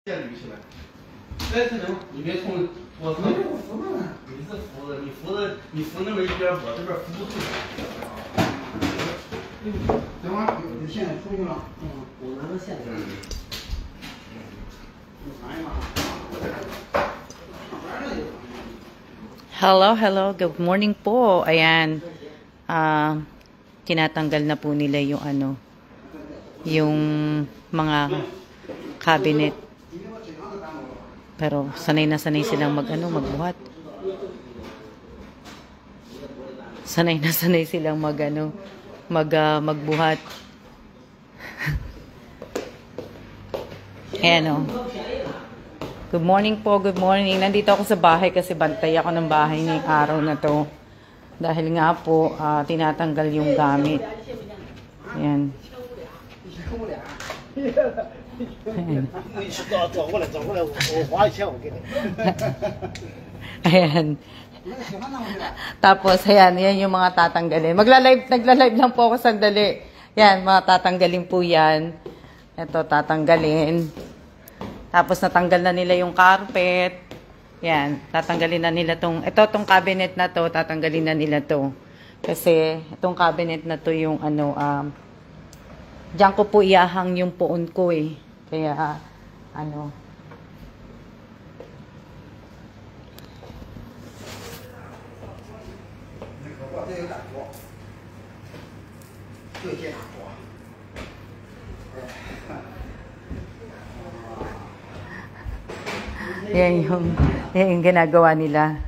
线捋起来。但是呢，你别从我从你是扶着，你扶那么一边，我这边扶不住。等会儿有的线出去了，我拿个线这里。Hello, hello. Good morning po. Ayan. Tinatanggal na po nila yung yung mga cabinet. Pero sanay na sanay silang magbuhat. Sanay na sanay silang magbuhat. Ayan o. Good morning po, good morning. Nandito ako sa bahay kasi bantay ako ng bahay ngayong araw na to. Dahil nga po, tinatanggal yung gamit. Ayan. Ayan. Tapos, ayan, yan yung mga tatanggalin. Nagla-live lang po ako sandali. Yan, mga tatanggalin po yan. Ito, tatanggalin. Tapos natanggal na nila yung carpet. Yan, tatanggalin na nila tong cabinet na to, tatanggalin na nila to. Kasi itong cabinet na to yung diyan ko po iahang yung puon ko eh. Kaya yan yung ginagawa nila.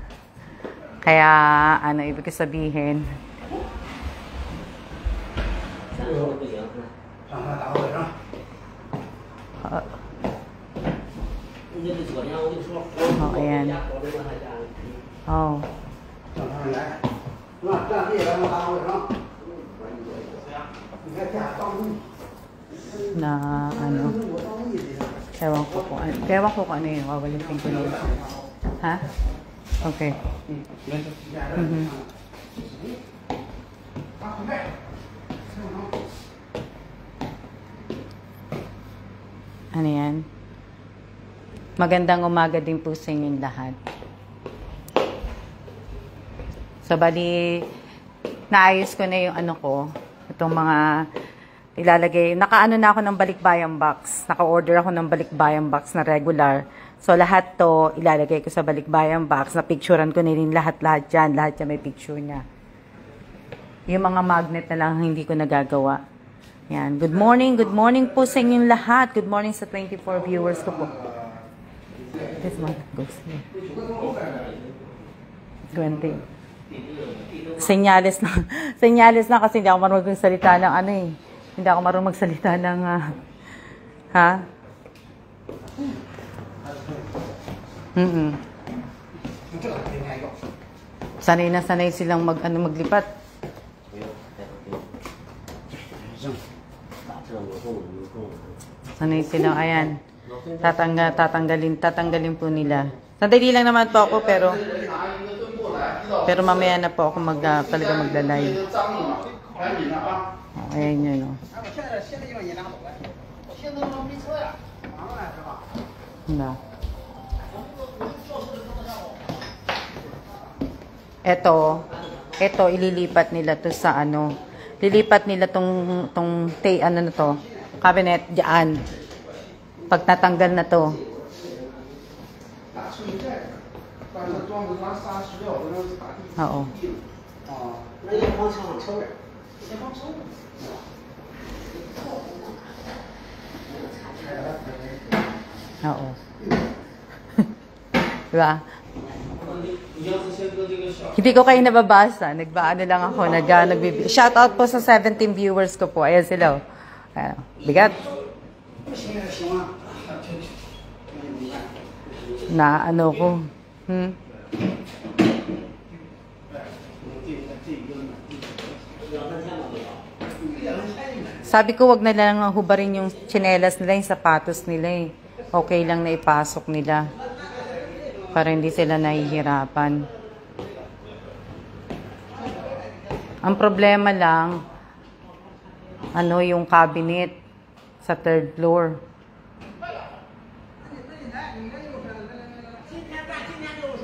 Kaya, ibig sabihin. Ayan. Oh. Na ewan ko kung ano yun. Wawalitin ko nila. Ha? Okay. Ano yan? Magandang umaga din po sa inyong lahat. So, bali, naayos ko na yung itong mga ilalagay. Nakaano na ako ng balikbayan box. Naka-order ako ng balikbayan box na regular. So, lahat to ilalagay ko sa balikbayan box. Na-picturean ko na rin lahat dyan. Lahat dyan may picture niya. Yung mga magnet na lang hindi ko nagagawa. Yan. Good morning po sa inyong lahat. Good morning sa 24 viewers ko po. This one goes here. 20. Senyales na kasi hindi ako marunong magsalita ng Hindi ako marunong magsalita ng Sanay na sanay silang maglipat. Sanay silang, ayan. Tatanggalin po nila. Sandali lang naman po ako pero mamaya na po ako talaga maglalay. Ayan yun o. Ito ililipat nila to sa lilipat nila tong cabinet diyan. Pag natanggal na to. Oo. Oo. Diba? Hindi ko kayo nababasa. Nagbaano lang ako. Shoutout po sa 17 viewers ko po. Ayan sila. Bigat. Na ko. Sabi ko wag na lang hubarin yung tsinelas nila, yung sapatos nila eh. Okay lang na ipasok nila. Para hindi sila nahihirapan. Ang problema lang, yung cabinet sa 3rd floor.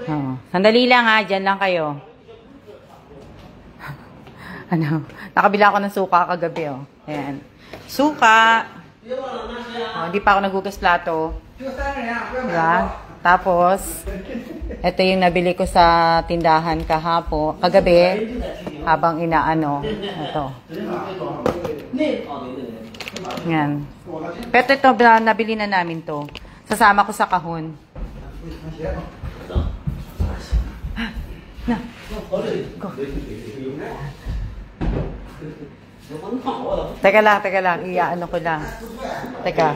Oh, sandali lang ha, dyan lang kayo. Ano, nakabila ako ng suka kagabi, oh. Ayan. Suka. Oh, hindi pa ako nagugas plato. Diba? Tapos, ito yung nabili ko sa tindahan kagabi, habang inaano. Ito. Yan. Pero ito, nabili na namin to. Sasama ko sa kahon. Na. Go. Teka lang. Iaano ko lang. Teka.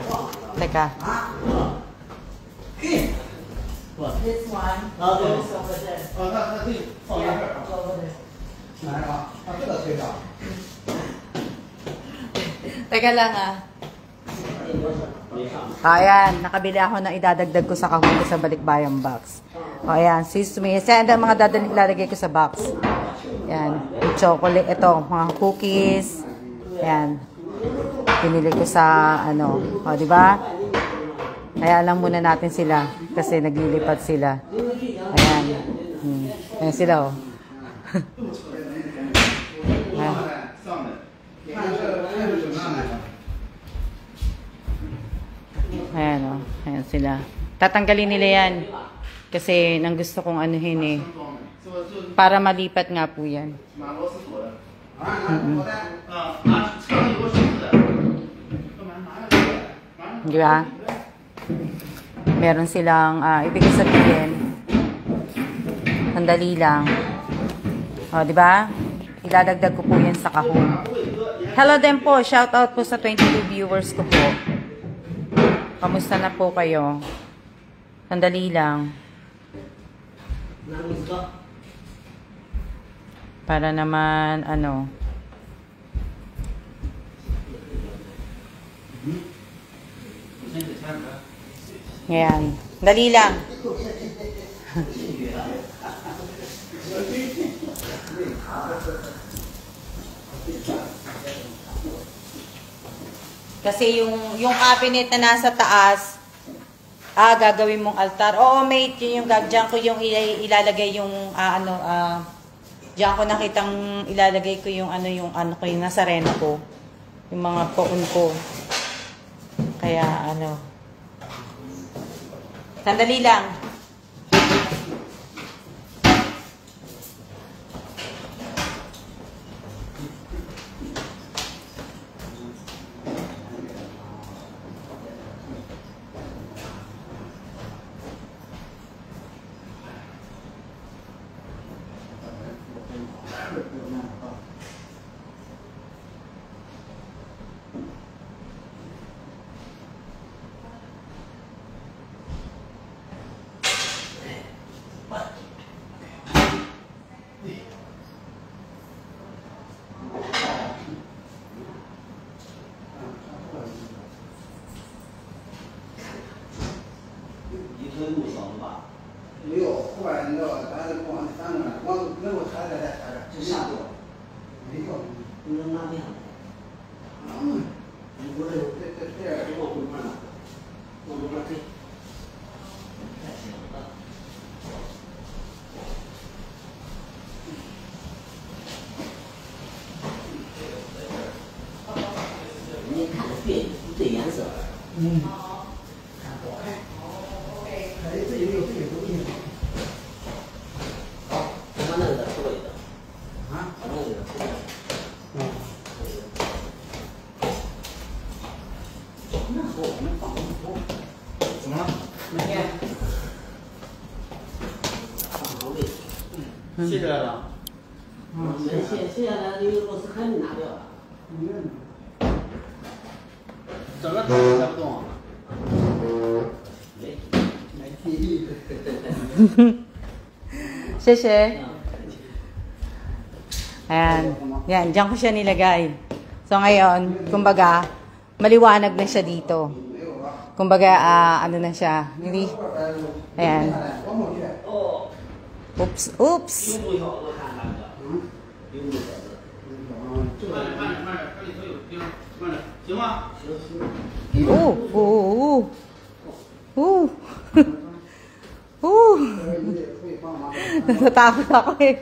This one goes over there. Teka lang ah. Ayan, nakabili ako ng idadagdag ko sa kahon ko sa balikbayang box. O ayan, sesame. Yan ang mga ilalagay ko sa box. Yan, chocolate, ito, mga cookies. Yan. Pinili ko sa ano, o di ba? Kaya lang muna natin sila kasi naglilipat sila. Ayan. Ayan sila, oh. Ayan. Ayan, oh. Ayan sila. Tatanggalin nila yan. Kasi nang gusto kong anuhin eh. Para malipat nga po yan. Di ba? Meron silang, ibig sabihin, sandali lang. O, di ba? Ilalagdag ko po yan sa kahon. Hello din po. Shout out po sa 22 viewers ko po. Kamusta na po kayo? Sandali lang. Para naman, ano. Ayan. Dali lang. Kasi yung cabinet na nasa taas, gagawin mong altar. Oo, mate, yun yung diyan ko yung ilalagay yung diyan ko nakitang ilalagay ko yung yung nasa reno ko. Yung mga poon ko. Kaya sandali lang. Sheshe. Ayan. Yan, diyan ko siya nilagay. So ngayon, kumbaga, maliwanag na siya dito. Kumbaga, na siya. Hindi. Ayan. Oops. Natatakot ako eh.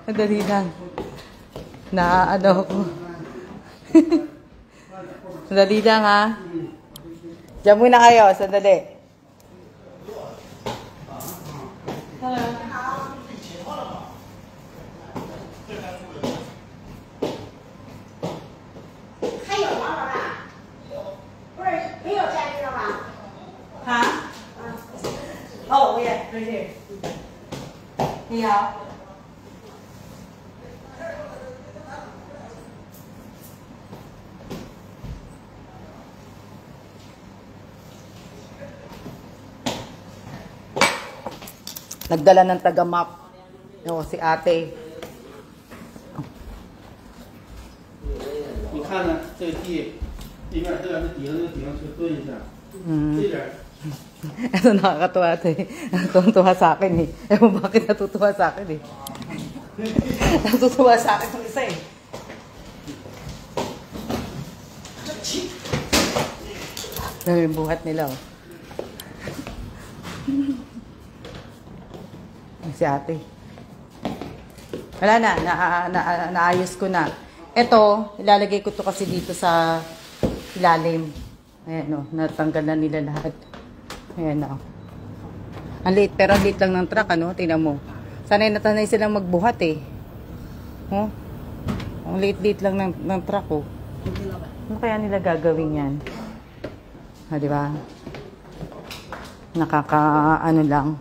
Madali lang. Na ano ko. Sandali lang ha. Diyan muna kayo, sandali. Ha? Oh, yeah, right here. Yeah. Nagdala ng taga-map. O, si ate. 你看呢，这个地面这样是底下这个顶上去蹲一下，这点儿 Ito nakakatuwa ito eh. Natutuwa sa akin eh. Ewan bakit natutuwa sa akin eh. Natutuwa sa akin yung isa eh. Ito yung buhat nila oh. Si ate. Wala na, naayos ko na. Ito, ilalagay ko to kasi dito sa ilalim. Ayan o, natanggal na nila lahat. Ayan o. Ang liit, pero ang liit lang ng truck, ano? Tingnan mo. Sanay natanay silang magbuhat eh. Oh? Ang liit-liit lang ng truck oh. Ano kaya nila gagawin yan? Ha, di ba? Nakaka-ano lang.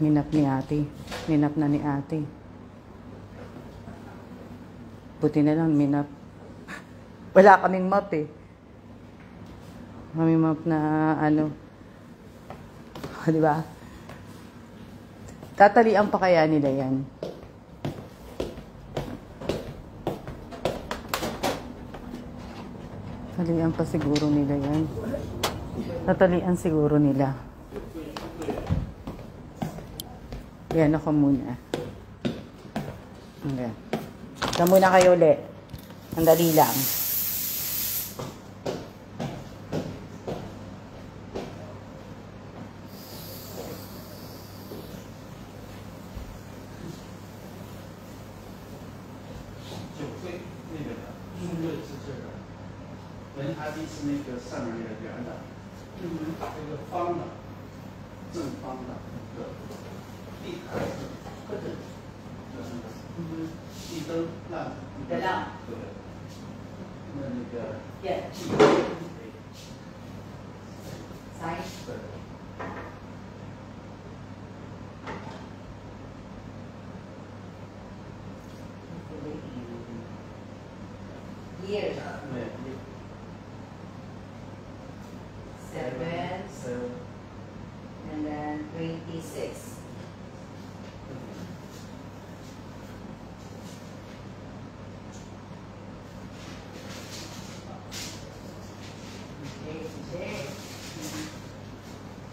Minap ni ate. Minap na ni ate. Buti na lang, minap. Wala kaming map eh. Kami map na ano. Di ba? Tatalian pa kaya nila yan? Tatalian pa siguro nila yan. Tatalian siguro nila. Yan ako muna. Okay. Ito muna kayo ulit. Ang dali lang. Years. 7 and then 26. Okay.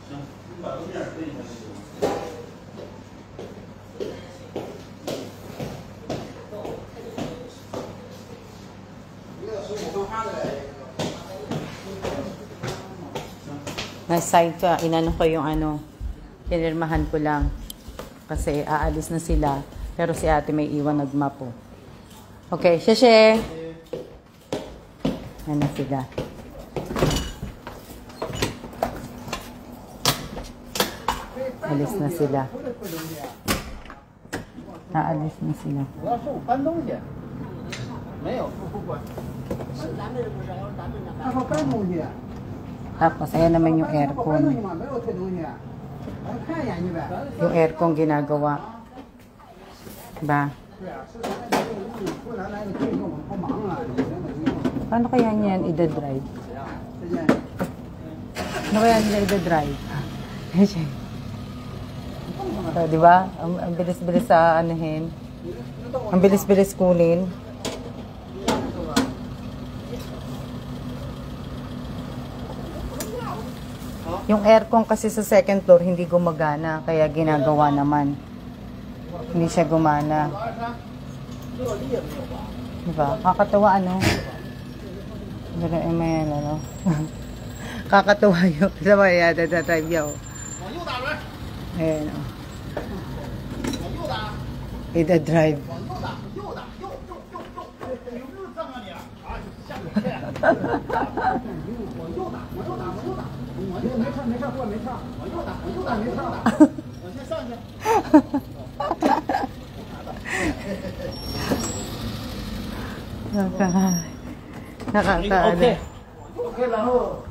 行，你把路面蹲一下就行。 Na-side ka, inano ko yung ano, pinirmahan ko lang. Kasi aalis na sila. Pero si ate may iwan nagmap po. Okay, sheshe! Yan na sila. Alis na sila. Aalis na sila. 搬东西，没有。他说搬东西。 Tapos, ayan naman yung aircon. Yung aircon ginagawa. Diba? Paano kaya niyan ida-drive? Ano kaya nila ida-drive? So, diba? Ang bilis-bilis sa anuhin. Ang bilis-bilis kunin. Yung aircon kasi sa second floor hindi gumagana, kaya ginagawa naman. Hindi siya gumana. Diba? Kakatawa ano? Kakatawa yung sa maya, drive yaw. Ayan, oh. Ida-drive. Nakakaano. OK，然后。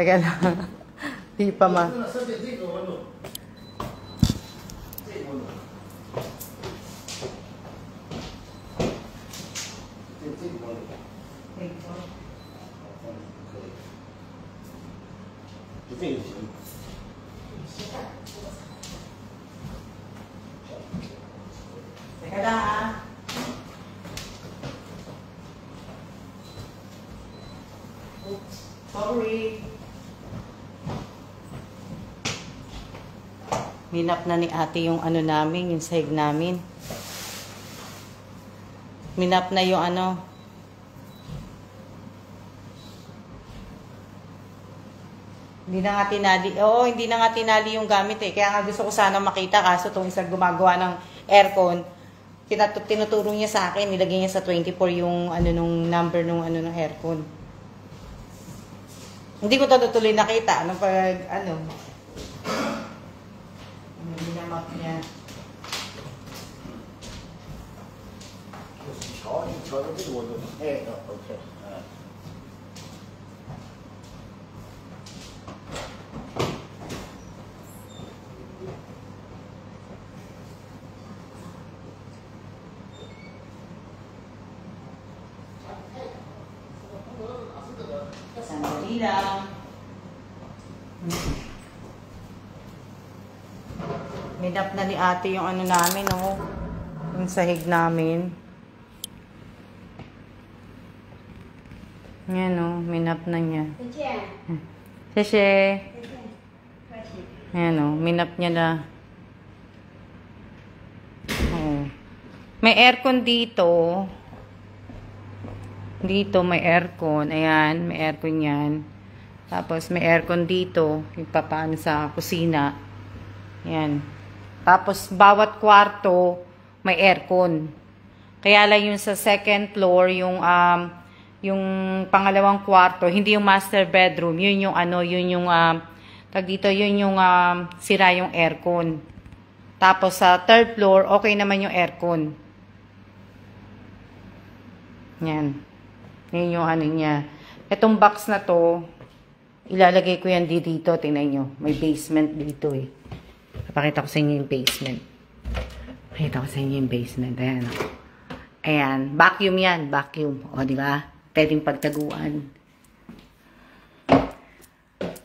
Teka lang. Di pa ma. 设定这个温度，这个温度，这个温度，可以，就这个就行。Teka lang ah. Oops, sorry. Minap na ni ate yung ano namin, yung sahig namin. Minap na yung ano. Hindi na nga tinali. Oo, hindi na nga tinali yung gamit eh. Kaya nga gusto ko sana makita. Kaso itong isang gumagawa ng aircon, tinuturo niya sa akin. Nilagay niya sa 24 yung ano nung number nung ano ng aircon. Hindi ko ito tuloy nakita. Ano pag ano. Minamap niya. 瞧，你瞧到这个温度，哎，OK，Sandali lang. Minap na ni ate yung ano namin, oh. Yung sahig namin. Yan, oh. Minap na niya. Sese. Yan, oh. Minap niya na. Oh. May aircon dito. Dito may aircon. Ayan, may aircon yan. Tapos may aircon dito. Yung papaano sa kusina. Ayan. Tapos bawat kwarto may aircon. Kaya lang yung sa second floor, yung pangalawang kwarto, hindi yung master bedroom. Yun yung ano, yun yung tag dito, yun yung sira yung aircon. Tapos sa third floor, okay naman yung aircon. Yan. Yan yung ano niya. Itong box na to, ilalagay ko yan dito. Tingnan nyo. May basement dito eh. Papakita ko sa inyo yung basement. Pakita ko sa inyo yung basement. Ayan. Ayan. Vacuum yan. Vacuum. O, di ba? Pwedeng pagtaguan.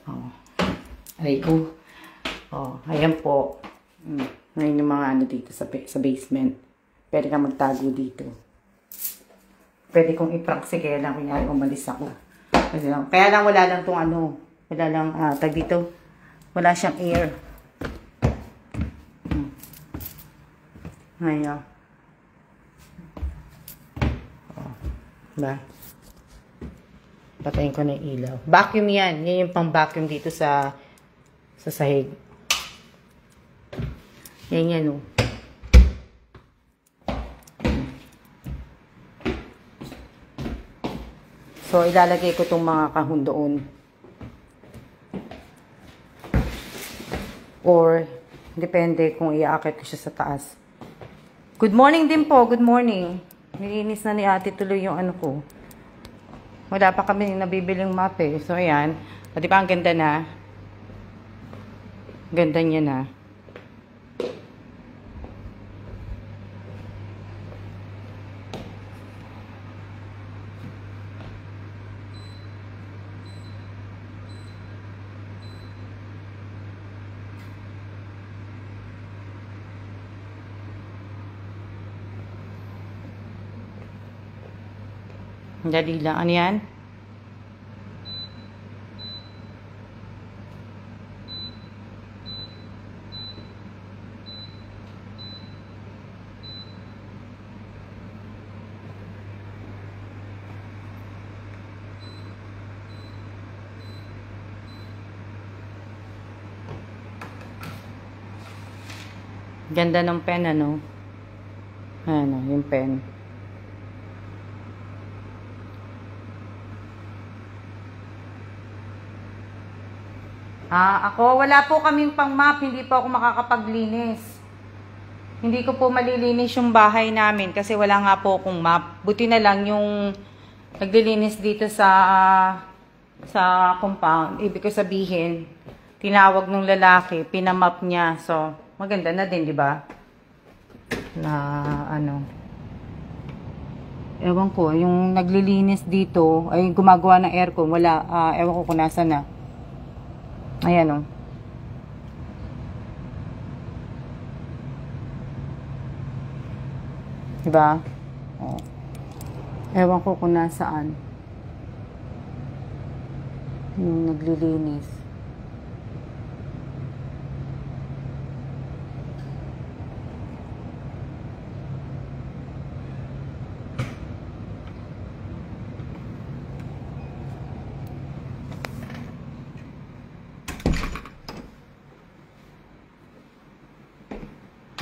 O. Aray ko. O, ayan po. Ngayon yung mga ano dito sa basement. Pwede ka magtago dito. Pwede kong i-prank si kaya lang kunyari umalis ako. Kaya lang wala lang tong ano. Wala lang, tag dito. Wala siyang air. Ngayon. Oh. Ba? Patayin ko na yung ilaw. Vacuum yan. Yan yung pang vacuum dito sa sahig. Yan yan, oh. So, ilalagay ko itong mga kahon doon. Or, depende kung iaakit ko siya sa taas. Good morning din po. Good morning. Nilinis na ni ate tuloy yung ano ko. Wala pa kami nabibiling map eh. So, ayan. O, di ba ang ganda na? Ganda niya na. Dali lang. Ano yan? Ganda ng pen, ano? Ano, yung pen. Ako, wala po kaming pang-map. Hindi po ako makakapaglinis. Hindi ko po malilinis yung bahay namin kasi wala nga po akong map. Buti na lang yung naglilinis dito sa compound. Ibig ko sabihin, tinawag nung lalaki, pinamap niya. So, maganda na din, di ba? Na ano. Ewan ko, yung naglilinis dito, ay gumagawa ng aircon, wala. Ewan ko kung nasa na. Ayan, oh. Diba? Oh. Ewan ko kung nasaan. Yung naglilinis.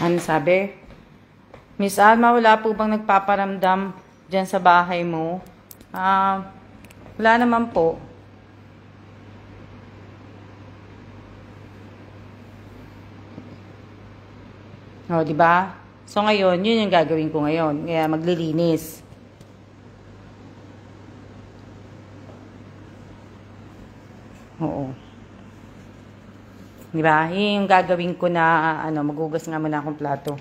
Ano sabi? Miss Alma, wala po bang nagpaparamdam dyan sa bahay mo? Wala naman po. O, di ba? So, ngayon, yun yung gagawin ko ngayon. Kaya, maglilinis. Oo. Di ba? Yun yung gagawin ko na, magugas nga muna akong plato.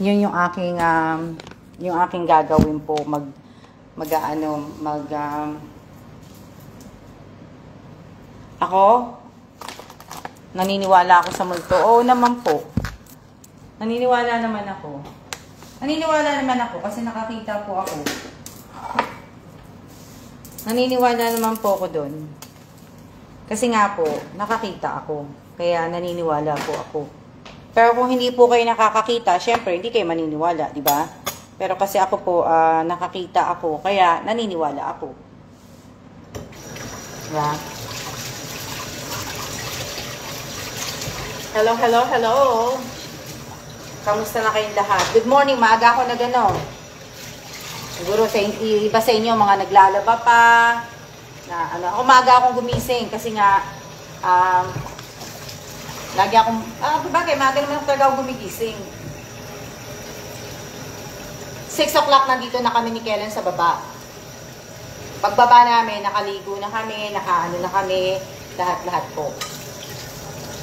Yun yung aking gagawin po. Ako, naniniwala ako sa multo. Oo naman po. Naniniwala naman ako. Kasi nakakita po ako. Naniniwala naman po ako doon. Kasi nga po, nakakita ako. Kaya naniniwala po ako. Pero kung hindi po kayo nakakakita, syempre, hindi kayo maniniwala, di ba? Pero kasi ako po, nakakita ako. Kaya naniniwala ako. Diba? Hello, hello, hello. Kamusta na kayong lahat? Good morning, maaga ako na gano'n. Siguro iba sa inyo, mga naglalaba pa. Ako maaga akong gumising kasi nga lagi akong bagay, maaga naman talaga akong gumigising. 6 o'clock nandito na kami ni Kellen sa baba. Pagbaba namin, nakaligo na kami, nakaano na kami, lahat-lahat po.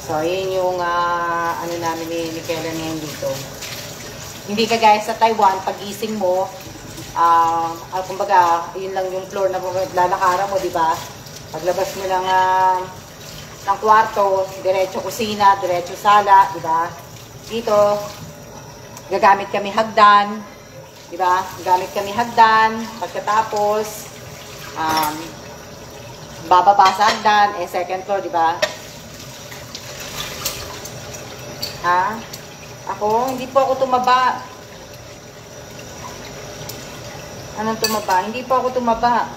So, yun yung namin ni Kellen ngayon dito. Hindi kagaya sa Taiwan, pagising mo, kumbaga, yun lang yung floor na lalakaran mo, di ba? Paglabas mo lang ng kwarto, diretso kusina, diretso sala, di ba? Dito, gagamit kami hagdan, di ba? Gagamit kami hagdan, pagkatapos, bababa sa hagdan, second floor, di ba? Ako, hindi po ako tumaba. Anong tumaba? Hindi po ako tumaba.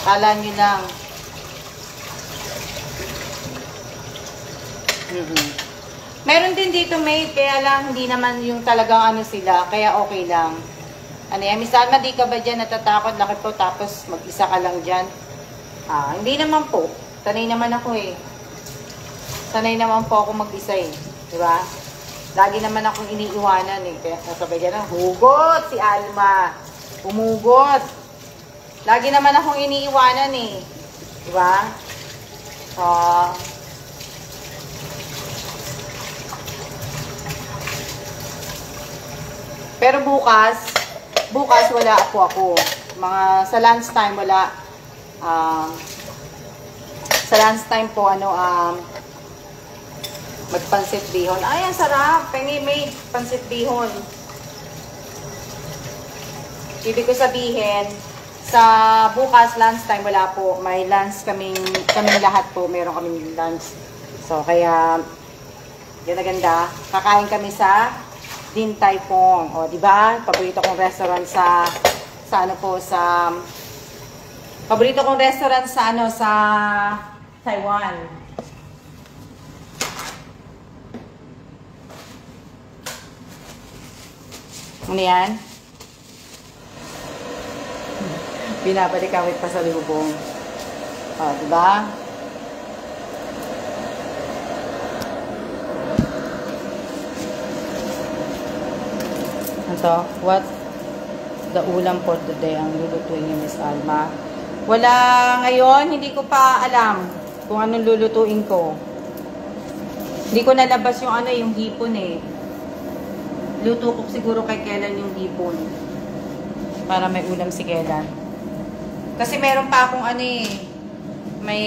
Kala nyo lang. Meron din dito maid, kaya lang hindi naman yung talagang sila, kaya okay lang. Miss Alma, di ka ba dyan natatakot? Laki po, tapos mag-isa ka lang dyan. Hindi naman po. Sanay naman ako eh. Sanay naman po ako mag-isa eh. Diba? Lagi naman akong iniiwanan eh. Kaya nasabay ka na, hugot si Alma. Umugot. Lagi naman akong iniiwanan eh. Diba? Pero bukas wala ako. Sa lunch time wala. Sa lunch time po, magpansit bihon. Ay, ang sarap. Pengi made pansit bihon. Ibig ko sabihin, sa bukas lunch time wala po. May lunch kaming lahat po. Meron kaming lunch. So, kaya, ganda-ganda. Kakain kami sa Din Tai Fung. O, diba? Paborito kong restaurant sa Paborito kong restaurant sa ano, sa Taiwan. Ano yan? Binabalik kami pa sa lubong. O, diba? Ito, what the ulam for today ang lulutuin ni Miss Alma? Wala ngayon, hindi ko pa alam kung anong lulutuin ko. Hindi ko nalabas yung ano, yung hipon eh. Luto ko siguro kay Kellan yung hipon. Para may ulam si Kellan. Kasi meron pa akong ano eh, may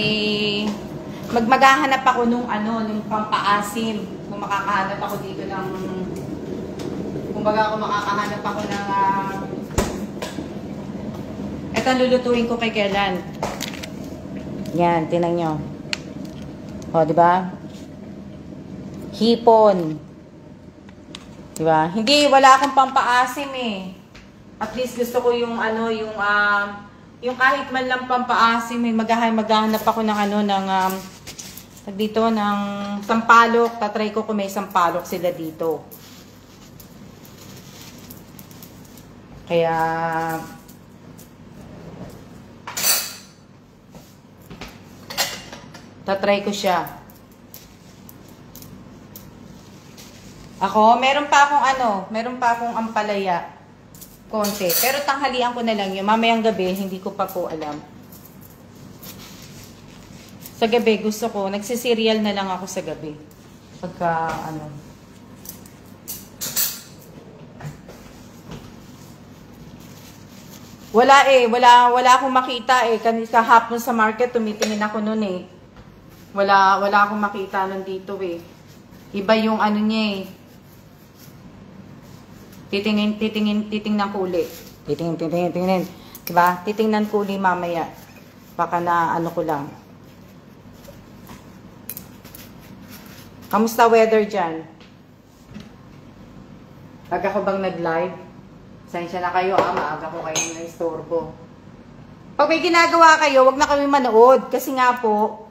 maghahanap ako nung ano, nung pampaasim. Kung makakahanap ako dito ng kumbaga kung makakahanap ako ng eto ang lulutuin ko kay Kellan. Yan, tingnan nyo. O, diba? Hipon. Diba? Hindi, wala akong pampaasim eh. At least gusto ko yung ano, yung kahit man lang pampaasim eh. Maghahanap ako ng ano, ng dito, ng sampalok. Tatry ko kung may sampalok sila dito. Kaya tatry ko siya. Ako, meron pa akong ampalaya. Konti. Pero tanghalian ko na lang yun. Mamayang gabi, hindi ko pa po alam. Sa gabi, gusto ko, nagsiserial na lang ako sa gabi. Pagka, ano. Wala eh. Wala akong makita eh. Kahapon sa market, tumitingin ako nun eh. Wala akong makita nun dito eh. Iba yung ano niya eh. Titingnan ko uli. Titingnan. Diba? Titingnan ko uli mamaya. Baka na ano ko lang. Kamusta weather dyan? Aga ko bang nag-live? Sensya na kayo maaga ko kayo na istorbo. Pag may ginagawa kayo, wag na kami manood. Kasi nga po,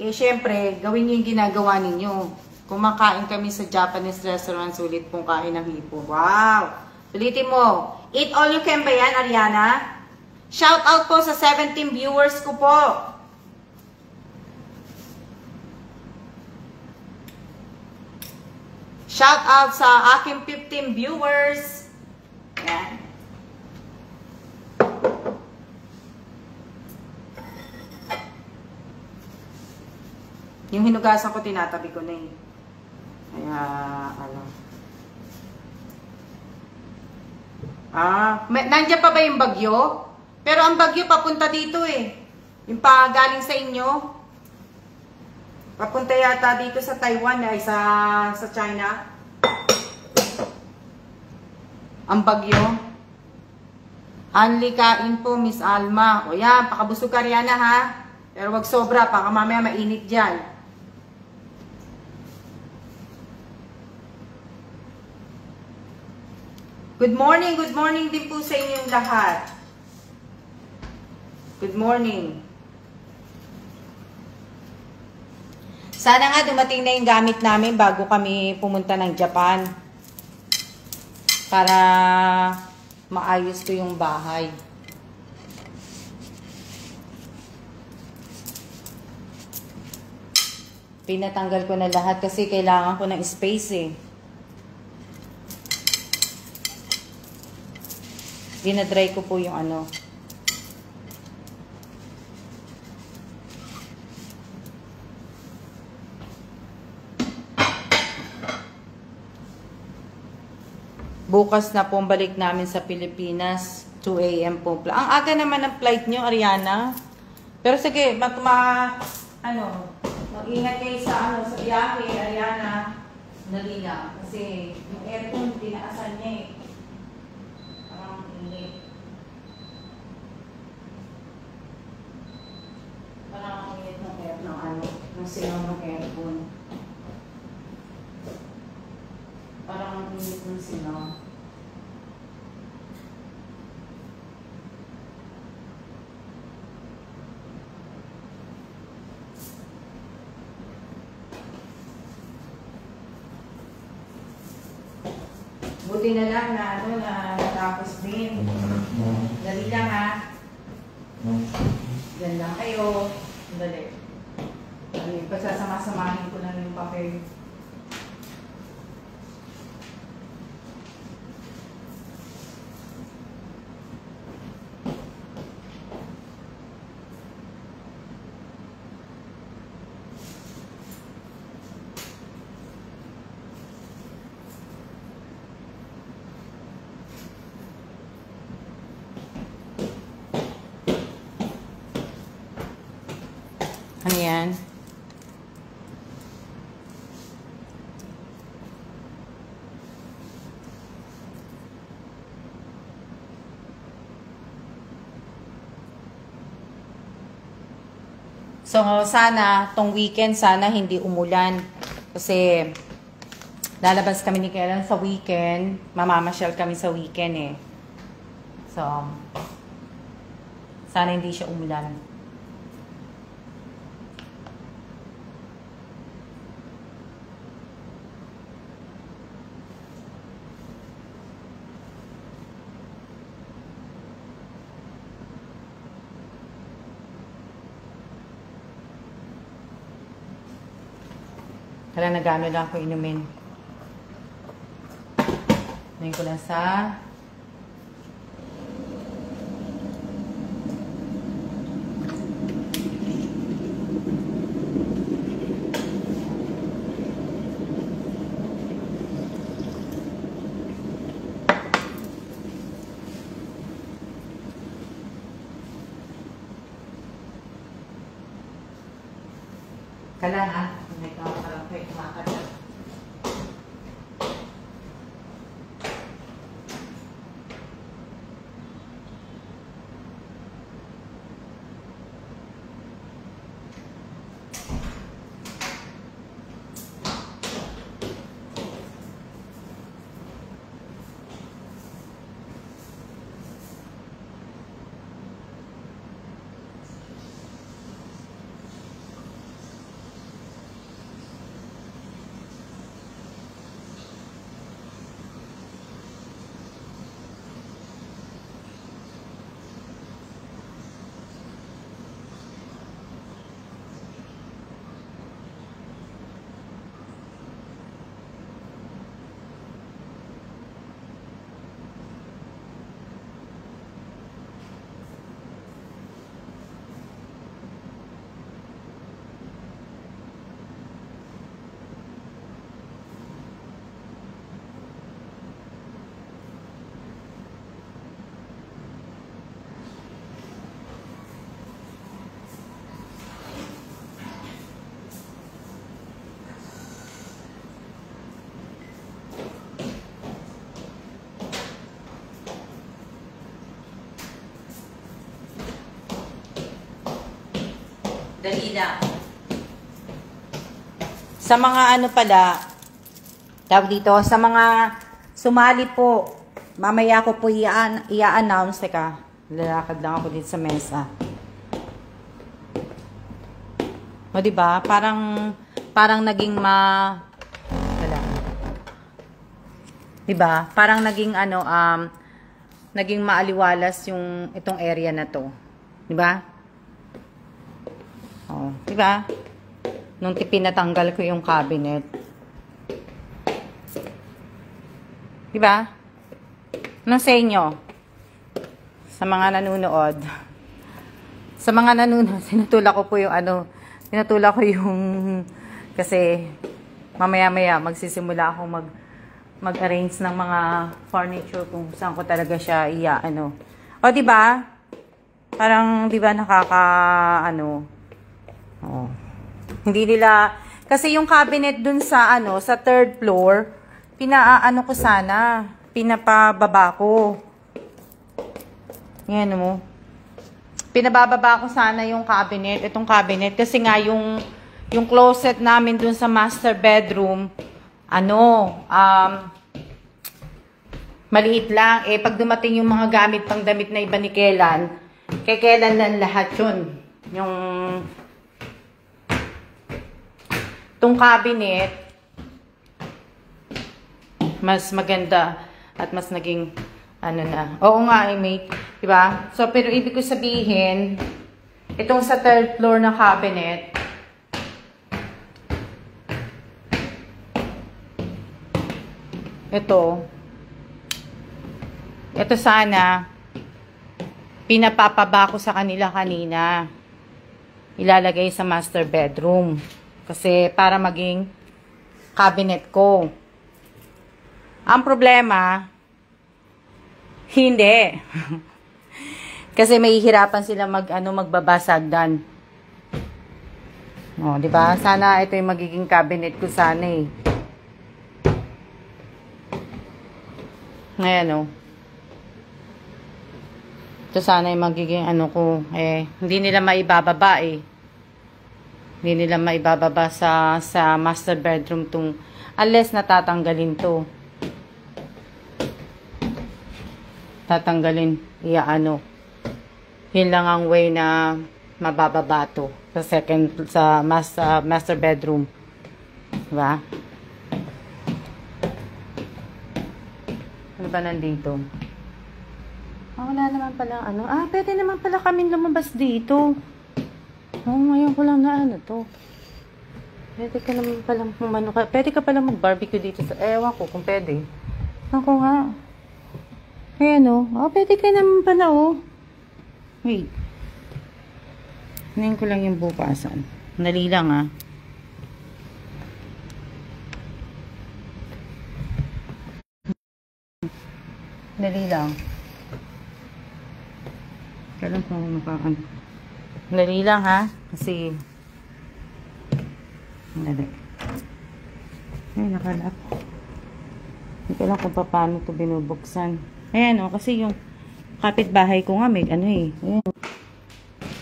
syempre, gawin nyo yung ginagawa ninyo. Kumakain kami sa Japanese restaurant, sulit pong kain ng hipon. Wow! Ulitin mo. Eat all you can ba yan, Ariana? Shout out po sa 17 viewers ko po. Shout out sa aking 15 viewers. Yan. Yung hinugasan ko, tinatabi ko na eh. Kaya, ano. Nandiyan pa ba yung bagyo? Pero ang bagyo papunta dito eh. Yung pa galing sa inyo. Papunta yata dito sa Taiwan ay sa China. Ang bagyo. Anli kain po, Miss Alma. O yan, pakabusog ka Rihanna ha. Pero wag sobra, baka mamaya mainit dyan. Good morning din po sa inyong lahat. Good morning. Sana nga dumating na yung gamit namin bago kami pumunta ng Japan. Para maayos ko yung bahay. Pinatanggal ko na lahat kasi kailangan ko ng space eh. Dinadry ko po yung ano. Bukas na po balik namin sa Pilipinas. 2 AM po. Ang aga naman ng flight nyo, Ariana. Pero sige, mag-ingat kayo sa sa biyahe, Ariana. Dali lang. Kasi yung aircon, tinaasan niya eh. Parang ang init ng air ng silaw ng aircon. Parang ang init ng silaw. Buti na lang na ano na natapos din. Dali lang ha. Diyan lang kayo. Dali. Pagsasama-samahin ko lang yung papel. Ano yan? So, sana, tong weekend, sana hindi umulan. Kasi, lalabas kami ni Kailan sa weekend. Mamamasyal kami sa weekend eh. So, sana hindi siya umulan. Kaya nagano lang ako inumin. Ngayon ko lang sa kalan ah. Ikaw parang kayo kumakata. Dali lang. Sa mga ano pala, tawag dito, sa mga sumali po, mamaya ko po i-announce. Teka, lalakad lang ako dito sa mesa. O diba? Parang naging wala. Diba? Parang naging naging maaliwalas yung itong area na to. Diba? Oh, diba? Nung pinatanggal ko yung cabinet. Diba? Anong sa inyo? Sa mga nanonood. Sa mga nanonood, sinutulak ko po yung sinutulak ko yung, kasi mamaya-maya magsisimula ako mag-arrange ng mga furniture kung saan ko talaga siya O, diba? Parang, diba, oh. Hindi nila, kasi yung cabinet dun sa, sa third floor, ko sana, pinapababa ko. Yan mo. Pinabababa ko sana yung cabinet, itong cabinet, kasi nga yung closet namin dun sa master bedroom, maliit lang. Eh, pag dumating yung mga gamit pang damit na iba ni Kelan, kay Kelan lang lahat yun. Itong cabinet, mas maganda. At mas naging, ano na. Oo nga, mate. Diba? So, pero ibig ko sabihin, itong sa third floor na cabinet, ito sana, pinapapaba ko sa kanila kanina. Ilalagay sa master bedroom. Kasi para maging cabinet ko. Ang problema, hindi. Kasi may hihirapan sila magbabasagdan. O, di ba? Sana ito yung magiging cabinet ko sana eh. Ngayon, o. Ito sana yung magiging ko. Hindi nila maibababa eh. Hindi nila maibababa sa master bedroom tong unless natatanggalin to. Tatanggalin. Yun lang ang way na mabababa to sa master bedroom. Diba? Ano ba nandito? Wala naman pala pwede naman pala kami lumabas dito. Ngayon ko lang na to. Pwede ka naman pala pwede ka pala mag-barbecue dito sa, ewan ko kung pwede. Ako nga. Ayan pwede ka naman pala Wait. Hinayin ko lang yung bukasan. Dali lang Dali lang. Kailan ko mapakan. Dali lang kasi dali. Ay, nakalap. Hindi ko lang kung paano ito binubuksan. Ayan kasi yung kapitbahay ko nga may Ayan.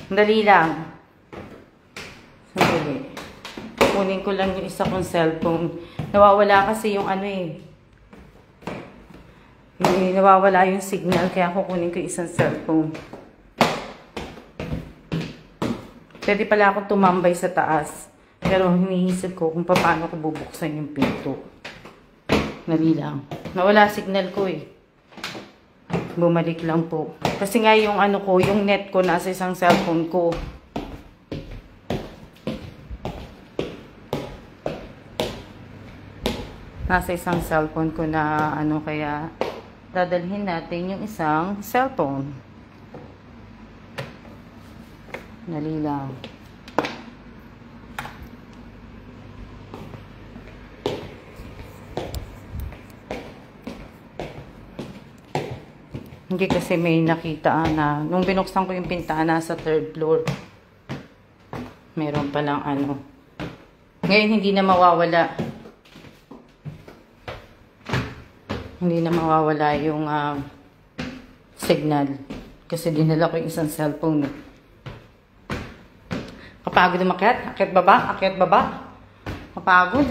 Dali lang. Sandali. Kunin ko lang yung isa kong cellphone. Nawawala kasi yung nawawala yung signal kaya kukunin ko isang cellphone. Pwede pala akong tumambay sa taas. Pero hinihisip ko kung paano ko bubuksan yung pinto. Dali lang. Nawala signal ko eh. Bumalik lang po. Kasi nga yung yung net ko nasa isang cellphone ko. Nasa isang cellphone ko na kaya dadalhin natin yung isang cellphone. Dali lang. Hindi kasi may nakita na nung binuksan ko yung pintana sa third floor. Meron palang Ngayon hindi na mawawala. Hindi na mawawala yung signal. Kasi dinala ko yung isang cellphone. Kapagod umakyat. Akyat baba. Akyat baba. Kapagod.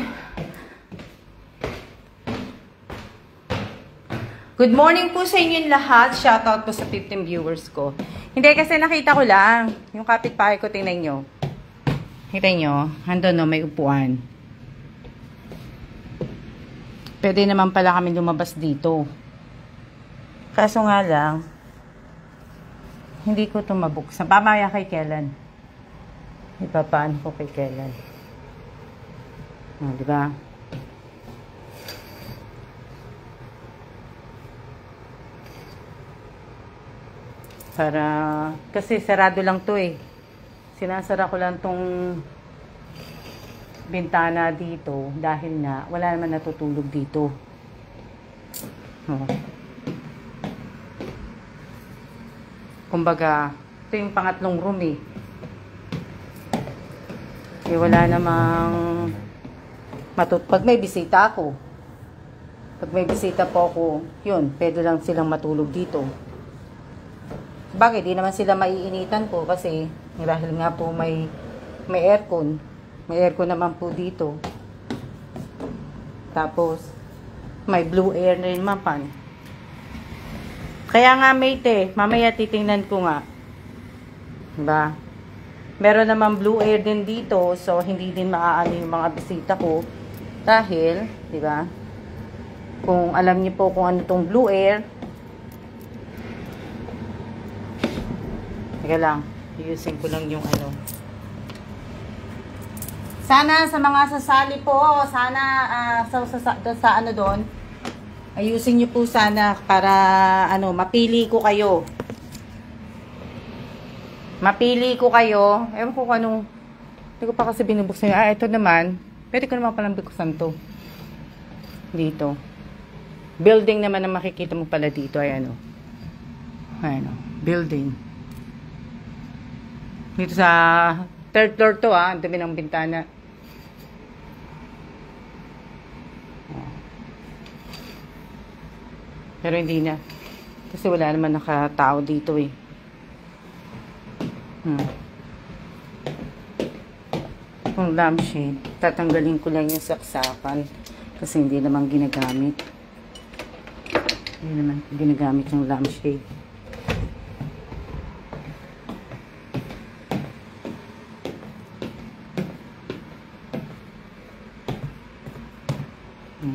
Good morning po sa inyong lahat. Shoutout po sa 15 viewers ko. Hindi kasi nakita ko lang. Yung kapitbahay ko, tingnan nyo. Kita nyo? Andun may upuan. Pwede naman pala kami lumabas dito. Kaso nga lang, hindi ko ito mabuksan. Pamaya kay Kellan. Ipapaan ko kay Kellan. Diba? Kasi sarado lang to eh. Sinasara ko lang tong bintana dito dahil nga wala naman natutulog dito. Kumbaga, ito yung pangatlong room eh. Wala namang pag may bisita ako. Pag may bisita po ako, yun, pwede lang silang matulog dito. Bakit? Di naman sila maiinitan po kasi dahil nga po may aircon. May aircon naman po dito. Tapos, may blue air na rin mapan. Kaya nga mate mamaya titingnan ko nga. Diba? Meron naman blue air din dito, so hindi din maaano yung mga bisita ko. Dahil, diba? Kung alam niyo po kung ano tong Blue Air. Teka lang. Ayusin ko lang yung ano. Sana sa mga sasali po, sana sa ano doon, ayusin niyo po sana para ano, mapili ko kayo. Mapili ko kayo. Ewan ko kung anong, hindi ko pa kasi binubuksan. Ito naman. Pwede ko naman palang buksan to. Dito. Building naman na makikita mo pala dito. Ayan o. Ayan o. Building. Dito sa third floor to Ang dami ng bintana. Pero hindi na. Kasi wala naman nakatao dito eh. Yung lampshade, tatanggalin ko lang yung saksakan kasi hindi naman ginagamit. Hindi naman ginagamit yung lampshade.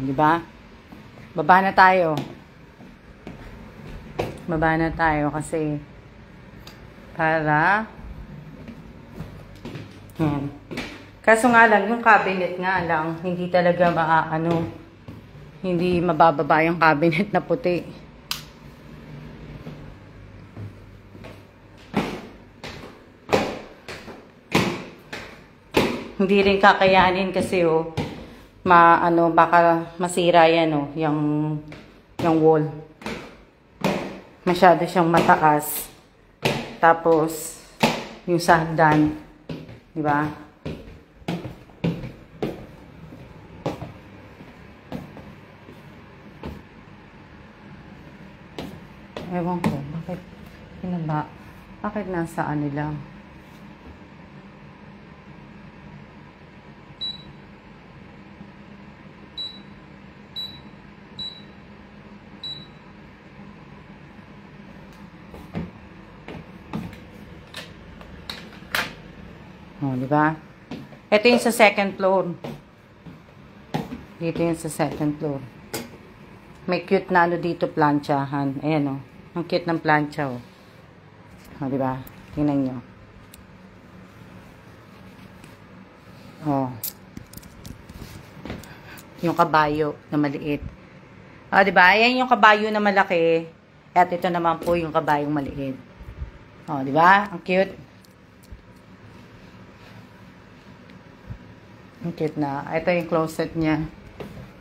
Diba? Baba na tayo. Baba na tayo kasi para kaso nga lang yung cabinet nga lang hindi talaga hindi mabababa yung cabinet na puti. Hindi rin kakayanin kasi baka masira yan yung wall. Masyado siyang mataas. Tapos yung sahdan, di ba? Ewan ko, bakit nasa ano lang? Di ba? Ito yung sa second floor. Dito yung sa second floor. May cute na dito, planchahan. Ayan ang cute ng plancha di ba? Tingnan nyo. Yung kabayo na maliit. Di ba? Ayan yung kabayo na malaki. At ito naman po yung kabayong maliit. Di ba? Ang cute. Ang cute na. Ito yung closet niya.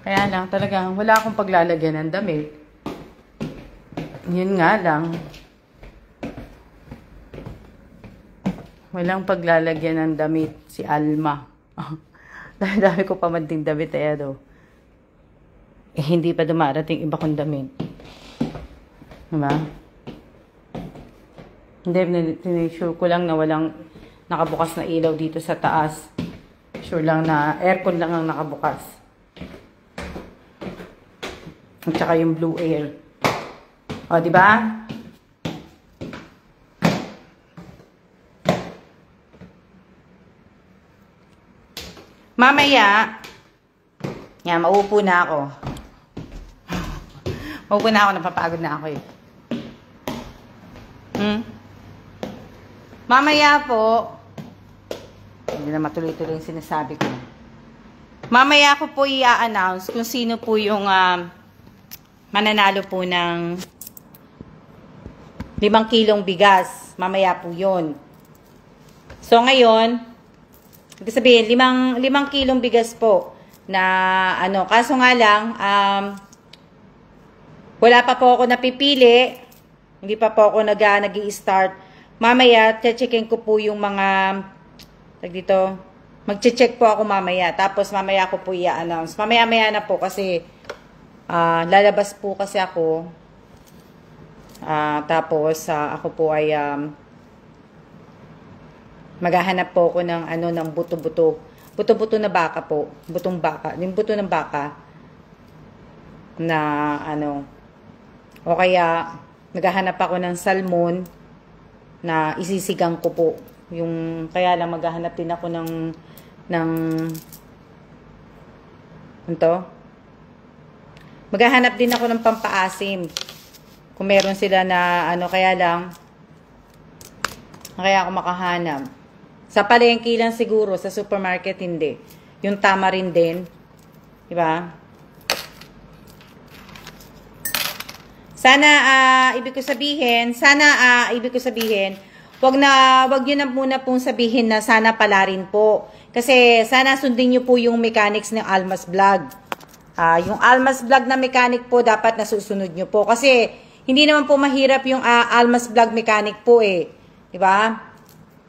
Kaya lang, talagang wala akong paglalagyan ng damit. Yun nga lang. Walang paglalagyan ng damit si Alma. Dami ko pa man ding damit hindi pa dumarating iba kong damit. Diba? Hindi, sure ko lang na walang nakabukas na ilaw dito sa taas. Sure lang na aircon lang ang nakabukas. At saka yung Blue Air. Di ba? Mamaya, mauupo na ako. Mauupo na ako, napapagod na ako Mamaya po, hindi na matuloy-tuloy yung sinasabi ko. Mamaya ko po i-announce kung sino po yung mananalo po ng 5 kilong bigas. Mamaya po yun. So ngayon, ibig sabihin, 5 kilong bigas po na kaso nga lang, wala pa po ako napipili. Hindi pa po ako nag-i-start. Mamaya, checkin ko po yung mga magche-check po ako mamaya. Tapos mamaya ko po i-announce. Mamaya-maya na po kasi lalabas po kasi ako. Tapos ako po ay maghahanap po ako ng ng buto-buto. Buto-buto na baka po. Butong baka. Yung buto ng baka na o kaya maghahanap ako ng salmon na isisigang ko po. Yung kaya lang maghahanap din ako Maghahanap din ako ng pampaasim. Kung meron sila na ano, kaya ako makahanap. Sa palengke lang siguro, sa supermarket hindi. Yung tama rin din. Diba? Sana, ibig ko sabihin, wag nyo na muna pong sabihin na sana pala rin po. Kasi sana sundin nyo po yung mechanics ng Almas Vlog. Yung Almas Vlog na mechanic po, dapat nasusunod nyo po. Kasi, hindi naman po mahirap yung Almas Vlog mechanic po eh. Diba?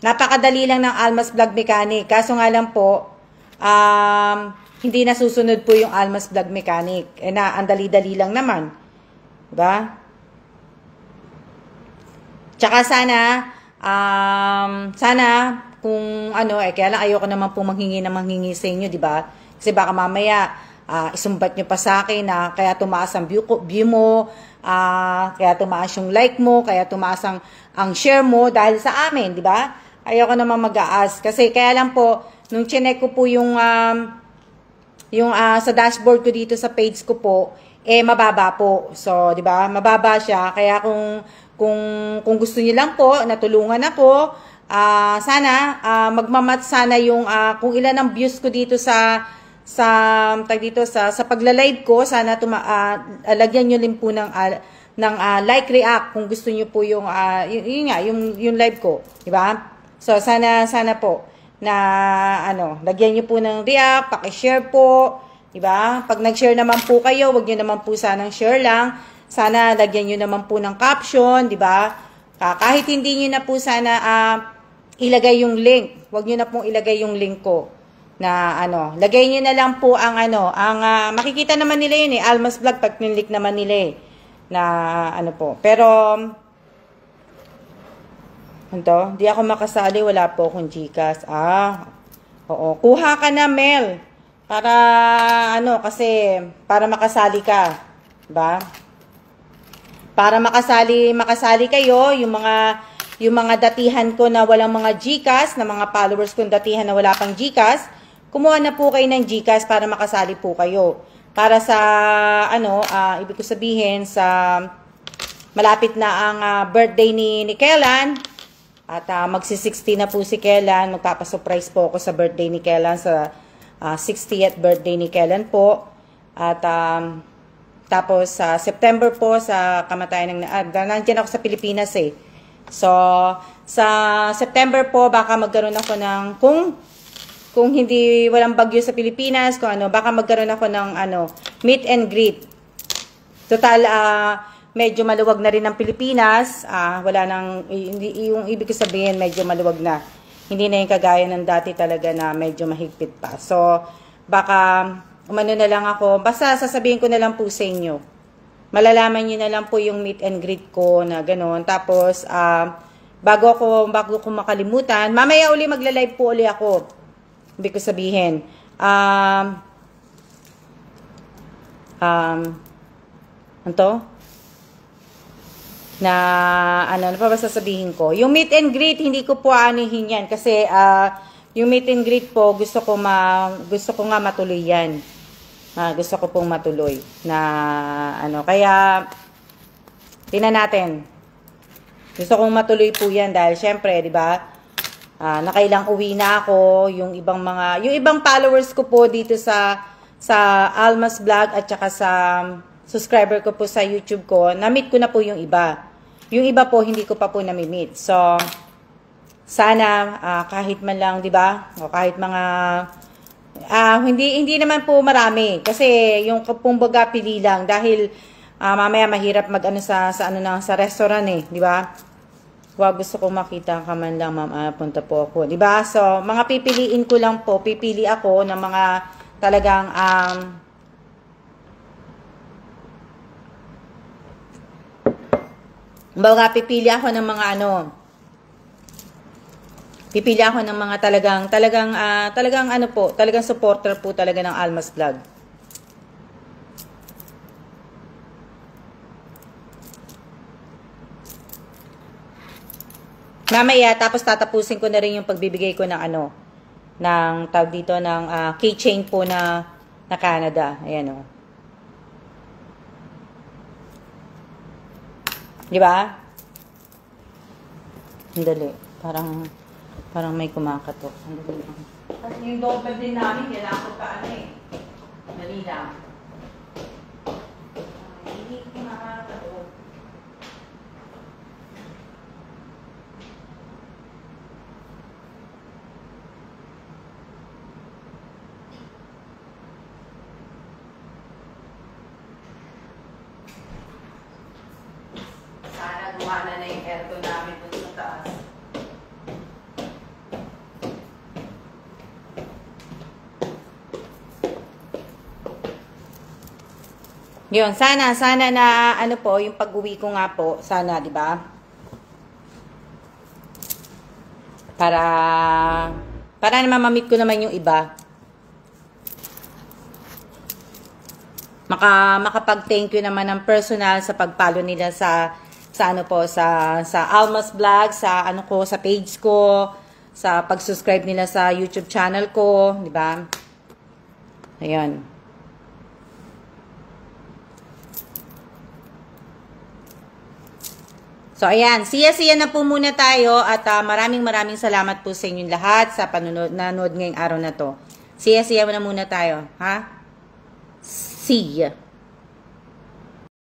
Napakadali lang ng Almas Vlog mechanic. Kaso nga lang po, hindi nasusunod po yung Almas Vlog mechanic. Ang dali-dali lang naman. Diba? Tsaka sana kung ano, kaya lang ayoko naman po manghingi sa inyo, diba? Kasi baka mamaya, isumbat nyo pa sa akin na kaya tumaas ang view mo, kaya tumaas yung like mo, kaya tumaas ang share mo dahil sa amin, di ba? Ayoko naman mag-aas. Kasi kaya lang po, nung chinek ko po yung sa dashboard ko dito sa page ko po, mababa po. So, di ba? Mababa siya. Kaya kung gusto niyo lang po, natulungan ako, sana, magmamat sana yung, kung ilan ang views ko dito sa pagla-live ko, sana lagyan niyo din po ng like react kung gusto niyo po yung yung live ko, di ba? So sana po na lagyan niyo po ng react, paki-share po, di ba? Pag nag-share naman po kayo, wag niyo naman po sanang share lang. Sana lagyan niyo naman po ng caption, di ba? Kahit hindi niyo na po sana ilagay yung link, wag niyo na pong ilagay yung link ko. Na lagay niyo na lang po ang makikita naman nila yun Almas Vlog pag click naman nila na po. Pero di ako makasali, wala po akong GCash. Oo, kuha ka na, Mel. Para kasi para makasali ka, 'di ba? Para makasali kayo yung mga datihan ko na walang mga GCash, na mga followers kong datihan na wala pang GCash. Kumuha na po kayo ng GCash para makasali po kayo. Para sa, ibig ko sabihin, sa malapit na ang birthday ni Kellan. At magsi-60 na po si Kellan. Magpapasurprise po ako sa birthday ni Kellan, sa 60th birthday ni Kellan po. At tapos sa September po, sa kamatayan nandiyan ako sa Pilipinas eh. So, sa September po, baka magkaroon ako ng, kung hindi walang bagyo sa Pilipinas, baka magkaroon ako ng meet and greet. Total, medyo maluwag na rin ang Pilipinas. Wala nang, yung ibig sabihin, medyo maluwag na. Hindi na yung kagaya ng dati talaga na medyo mahigpit pa. So, baka umano na lang ako. Basta sasabihin ko na lang po sa inyo. Malalaman nyo na lang po yung meet and greet ko na gano'n. Tapos, bago ko makalimutan, mamaya uli magla-live po uli ako. Ibig ko sabihin, na ano pa ba sasabihin ko? Yung meet and greet, hindi ko po anihin yan. Kasi, yung meet and greet po, gusto ko nga matuloy yan. Gusto ko pong matuloy. Na, kaya, tingnan natin. Gusto kong matuloy po yan dahil, syempre, di ba? Nakailang uwi na ako, yung ibang followers ko po dito sa Almas Vlog at saka sa subscriber ko po sa YouTube ko, na-meet ko na po yung iba. Yung iba po, hindi ko pa po nami-meet. So, sana, kahit man lang, di ba? O kahit mga, hindi naman po marami. Kasi, yung kumbaga pili lang. Dahil, mamaya mahirap sa restaurant eh, di ba? Gusto ko makita ka man lang, ma'am, punta po ako. Diba? So, mga pipiliin ko lang po. Pipili ako ng mga talagang, pipili ako ng mga pipili ako ng mga talagang supporter po talaga ng Almas Vlog. Mamaya, tapos tatapusin ko na rin yung pagbibigay ko ng ng tawag dito ng keychain po na Canada. Ayan o. Di ba? Andali. Parang may kumakatok. Andali lang. Kasi yung doorbell din namin, kailangan ko pa ano eh. Dali lang. Hindi kumakatok. Sana gumana na yung aircon namin dun sa taas. Yun, sana na ano po, yung pag-uwi ko nga po, sana, di ba? Para naman ma-meet ko naman yung iba. Makapag-thank you naman ng personal sa pag-follow nila sa ano po, sa Almas Vlog, sa ano ko, sa page ko, sa pag-subscribe nila sa YouTube channel ko, di ba? Ayan. So, ayan. Siya na po muna tayo at maraming salamat po sa inyong lahat sa nanood ngayong araw na to. Siya na muna tayo. Ha? See ya.